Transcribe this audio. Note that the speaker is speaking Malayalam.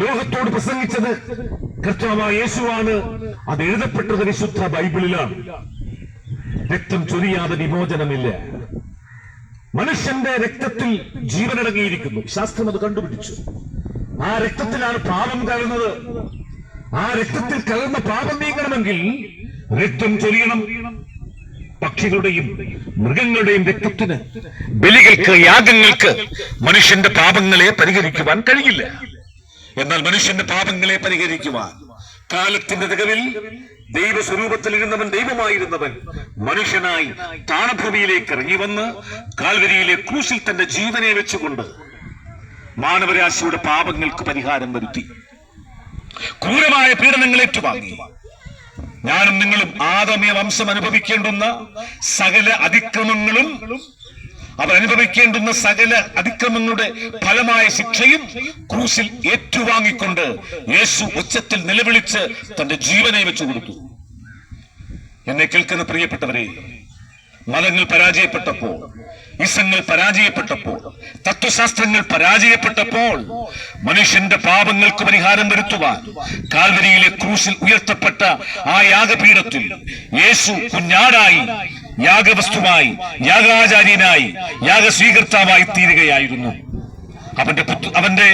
ലോകത്തോട് പ്രസംഗിച്ചത് കർത്താവായ യേശുവാണ്. അത് എഴുതപ്പെട്ടത് വിശുദ്ധ ബൈബിളിലാണ്. രക്തം ചൊരിയാതെ വിമോചനമില്ല. മനുഷ്യന്റെ രക്തത്തിൽ ജീവനടങ്ങിയിരിക്കുന്നു. ശാസ്ത്രം അത് കണ്ടുപിടിച്ചു. ആ രക്തത്തിലാണ് പാപം കലർന്നത്. ആ രക്തത്തിൽ കലർന്ന പാപം നീങ്ങണമെങ്കിൽ രക്തം ചൊരിയണം. പക്ഷികളുടെയും മൃഗങ്ങളുടെയും രക്തത്തിന്, ബലികൾക്ക്, യാഗങ്ങൾക്ക് മനുഷ്യന്റെ പാപങ്ങളെ പരിഹരിക്കുവാൻ കഴിയില്ല. എന്നാൽ മനുഷ്യന്റെ പാപങ്ങളെ പരിഹരിക്കുവാൻ കാലത്തിന്റെ തികവിൽ ദൈവസ്വരൂപത്തിലിരുന്നവൻ, ദൈവമായിരുന്നവൻ മനുഷ്യനായി താണഭൂമിയിലേക്ക് ഇറങ്ങി വന്ന് കാൽവരിയിലെ ക്രൂശിൽ തന്റെ ജീവനെ വെച്ചുകൊണ്ട് മാനവരാശിയുടെ പാപങ്ങൾക്ക് പരിഹാരം വരുത്തി. ക്രൂരമായ പീഡനങ്ങൾ ഏറ്റുവാങ്ങി ഞാനും നിങ്ങളും ആദമീയ വംശം അനുഭവിക്കേണ്ടുന്ന സകല അതിക്രമങ്ങളും, അവർ അനുഭവിക്കേണ്ടുന്ന സകല അതിക്രമങ്ങളുടെ ഫലമായ ശിക്ഷയും ക്രൂശിൽ ഏറ്റുവാങ്ങിക്കൊണ്ട് യേശു ഉച്ചത്തിൽ നിലവിളിച്ച് തന്റെ ജീവനെ വെച്ചു കൊടുത്തു. എന്നെ കേൾക്കുന്ന പ്രിയപ്പെട്ടവരെ, മതങ്ങൾ പരാജയപ്പെട്ടപ്പോൾ, ഇസങ്ങൾ പരാജയപ്പെട്ടപ്പോൾ, തത്വശാസ്ത്രങ്ങൾ പരാജയപ്പെട്ടപ്പോൾ മനുഷ്യന്റെ പാപങ്ങൾക്ക് പരിഹാരം വരുത്തുവാൻ കാൽവരിയിലെ ക്രൂശിൽ ഉയർത്തപ്പെട്ട ആ യാഗപീഠത്തിൽ യേശു കുഞ്ഞാടായി, യാഗവസ്തുവായി, യാഗാചാര്യനായി, യാഗസ്വീകർത്താവായി തീരുകയായിരുന്നു. അവന്റെ